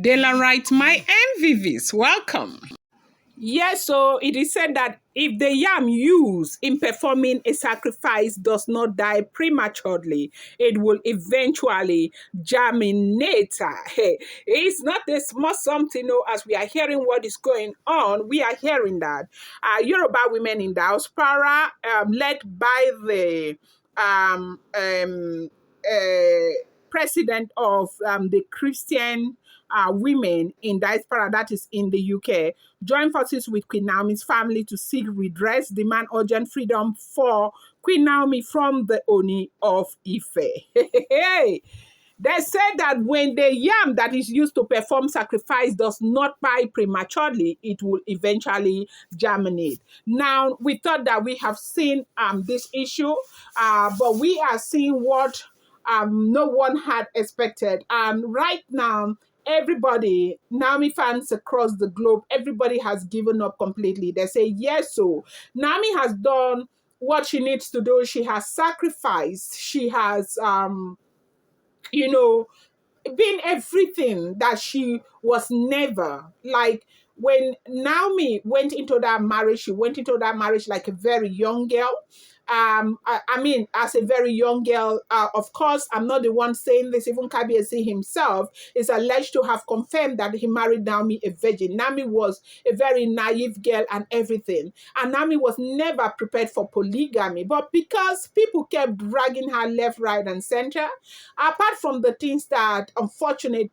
Daylight, my MVVs, welcome. Yes, so it is said that if the yam used in performing a sacrifice does not die prematurely, it will eventually germinate. Hey, it's not a small something, no, as we are hearing what is going on, we are hearing that Yoruba women in Diaspora, led by the um, um, president of the Christian women in Diaspora, that is in the UK, joined forces with Queen Naomi's family to seek redress, demand urgent freedom for Queen Naomi from the Ooni of Ife. They said that when the yam that is used to perform sacrifice does not die prematurely, it will eventually germinate. Now, we thought that we have seen this issue, but we are seeing what no one had expected. And right now, everybody, Naomi fans across the globe, everybody has given up completely. They say, yes, so Naomi has done what she needs to do. She has sacrificed. She has, you know, been everything that she was never. Like when Naomi went into that marriage, she went into that marriage like a very young girl. I mean, as a very young girl, of course, I'm not the one saying this. Even Kabiesi himself is alleged to have confirmed that he married Naomi a virgin. Naomi was a very naive girl and everything. And Naomi was never prepared for polygamy. But because people kept dragging her left, right, and center, apart from the things that unfortunate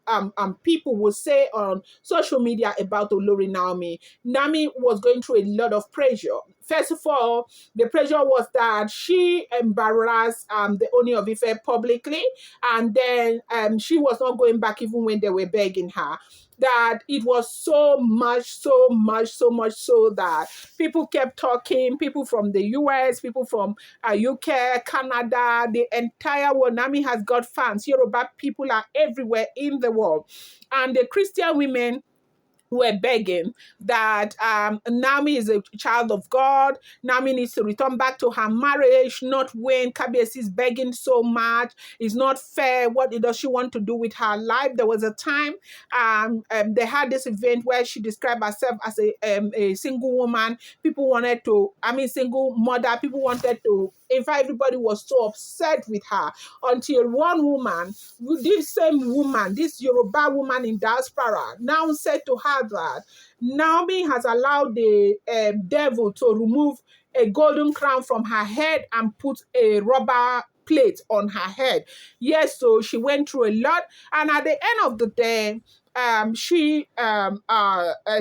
people will say on social media about Olori Naomi, Naomi was going through a lot of pressure. First of all, the pressure was that she embarrassed the Ooni of Ife publicly, and then she was not going back even when they were begging her. That it was so much so that people kept talking, people from the US, people from UK, Canada, the entire world. Naomi has got fans. Yoruba people are everywhere in the world. And the Christian women were begging that Naomi is a child of God. Naomi needs to return back to her marriage, not when Kabiesi is begging so much. It's not fair. What does she want to do with her life? There was a time they had this event where she described herself as a single woman. People wanted to, single mother. People wanted to, in fact, everybody was so upset with her until one woman, this same woman, this Yoruba woman in Diaspora, now said to her that Naomi has allowed the devil to remove a golden crown from her head and put a rubber plate on her head. Yes, so she went through a lot, and at the end of the day, she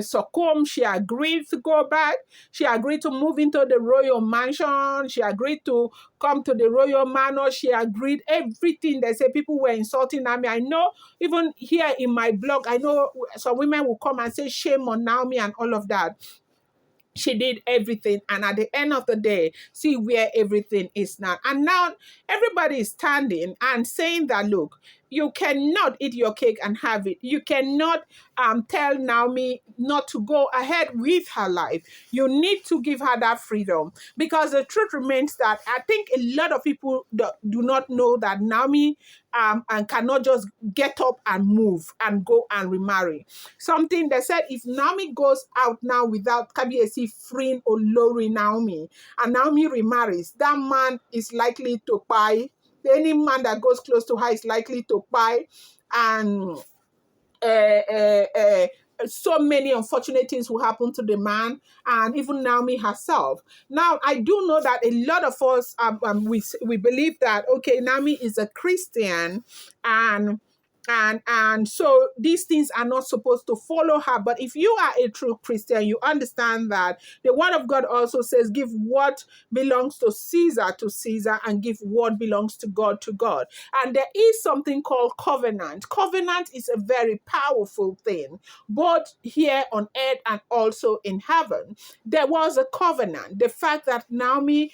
succumbed. She agreed to go back. She agreed to move into the royal mansion. She agreed to come to the royal manor. She agreed everything. They say people were insulting Naomi. I know even here in my blog, I know some women will come and say shame on Naomi and all of that. She did everything, and at the end of the day, see where everything is now. And now everybody is standing and saying that, look, you cannot eat your cake and have it. You cannot tell Naomi not to go ahead with her life. You need to give her that freedom, because the truth remains that I think a lot of people do not know that Naomi and cannot just get up and move and go and remarry. Something they said, if Naomi goes out now without Kabiesi freeing Olori Naomi, and Naomi remarries, that man is likely to buy. Any man that goes close to her is likely to buy, and so many unfortunate things will happen to the man and even Naomi herself. Now, I do know that a lot of us, we believe that, okay, Naomi is a Christian, and so these things are not supposed to follow her. But if you are a true Christian, you understand that the word of God also says, give what belongs to Caesar, and give what belongs to God to God. And there is something called covenant. Covenant is a very powerful thing, both here on earth and also in heaven. There was a covenant. The fact that Naomi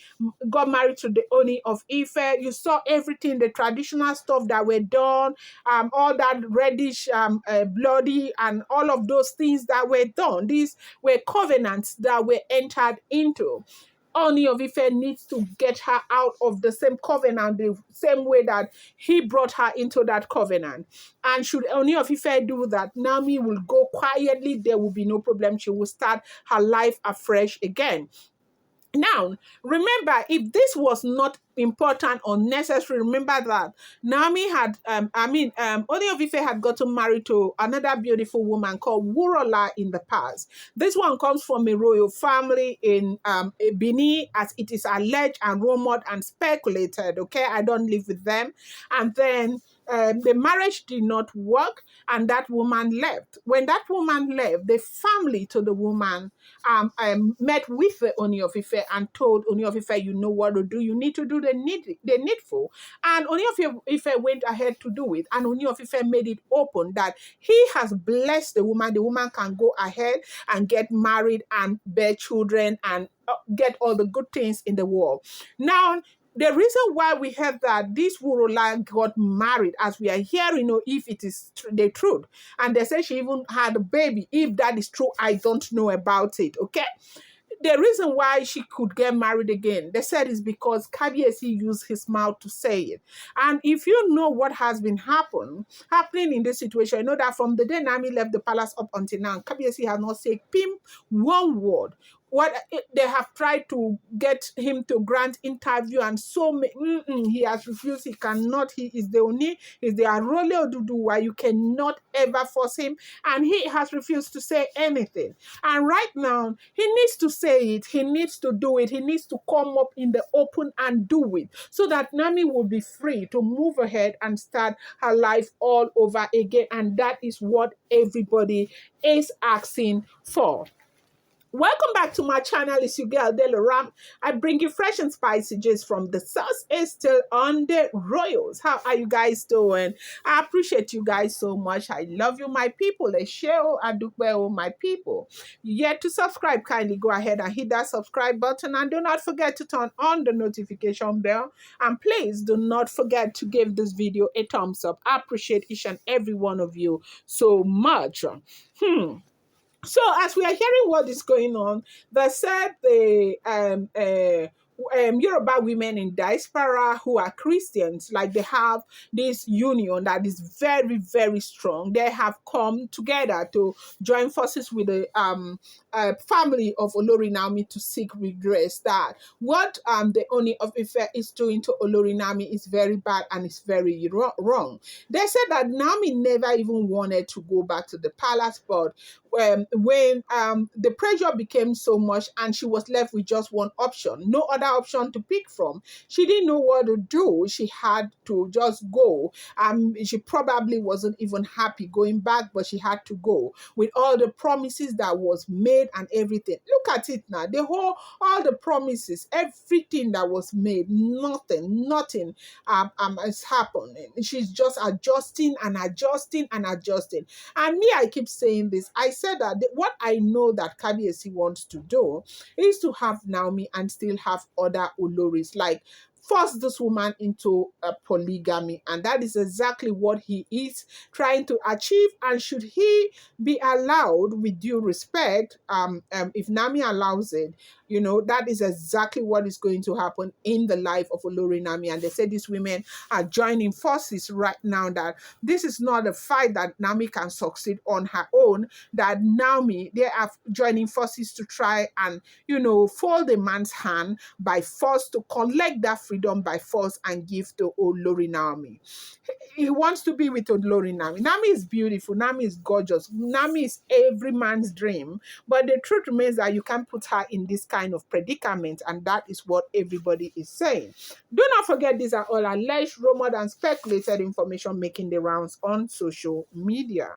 got married to the Ooni of Ife, you saw everything, the traditional stuff that were done, all that reddish, bloody, and all of those things that were done. These were covenants that were entered into. Ooni of Ife needs to get her out of the same covenant, the same way that he brought her into that covenant. And should Ooni of Ife do that, Naomi will go quietly. There will be no problem. She will start her life afresh again. Now, remember, if this was not important or necessary, remember that Naomi had, Ooni of Ife had gotten married to another beautiful woman called Wurola in the past. This one comes from a royal family in Benin, as it is alleged and rumored and speculated. Okay, I don't live with them. And then the marriage did not work, and that woman left. When that woman left, the family to the woman met with the Ooni of Ife and told Ooni of Ife, you know what to do. You need to do the needful. And Ooni of Ife went ahead to do it. And Ooni of Ife made it open that he has blessed the woman. The woman can go ahead and get married and bear children and get all the good things in the world. Now, the reason why we have that this Wurola got married, as we are hearing, if it is the truth, and they say she even had a baby. If that is true, I don't know about it. Okay, the reason why she could get married again, they said, is because Kabiyesi used his mouth to say it. And if you know what has been happening in this situation, you know that from the day Naomi left the palace up until now, Kabiyesi has not said pim one word. What they have tried to get him to grant interview, and he has refused. He cannot. He is the Ooni, is the Arole Oduduwa. You cannot ever force him, and he has refused to say anything. And right now, he needs to say it. He needs to do it. He needs to come up in the open and do it, so that Naomi will be free to move ahead and start her life all over again. And that is what everybody is asking for. Welcome back to my channel. It's your girl Delaram. I bring you fresh and spicy gist from the sauce is still on the royals. How are you guys doing? I appreciate you guys so much. I love you, my people. Let's share my people. Yet to subscribe, kindly go ahead and hit that subscribe button, and do not forget to turn on the notification bell. And please do not forget to give this video a thumbs up. I appreciate each and every one of you so much. So as we are hearing what is going on, they said the Yoruba women in Diaspora who are Christians, like they have this union that is very, very strong. They have come together to join forces with the family of Olori Naomi to seek redress. That what the Ooni of Ife is doing to Olori Naomi is very bad and it's very wrong. They said that Naomi never even wanted to go back to the palace, but when the pressure became so much and she was left with just one option, no other option to pick from, she didn't know what to do. She had to just go. She probably wasn't even happy going back, but she had to go with all the promises that was made and everything. Look at it now. All the promises, everything that was made, nothing is happening. She's just adjusting and adjusting and adjusting. And me, I keep saying this. I said that what I know that Kabiyesi wants to do is to have Naomi and still have other Oloris, like force this woman into a polygamy, and that is exactly what he is trying to achieve. And should he be allowed, with due respect, if Naomi allows it, that is exactly what is going to happen in the life of Olori Naomi. And they say these women are joining forces right now, that this is not a fight that Naomi can succeed on her own, that Naomi, they are joining forces to try and, fold a man's hand by force, to collect that freedom by force and give to Olori Naomi. He wants to be with Olori Naomi. Naomi is beautiful. Naomi is gorgeous. Naomi is every man's dream. But the truth remains that you can't put her in this kind of predicament, and that is what everybody is saying. Do not forget, these are all alleged, rumored, and speculated information making the rounds on social media.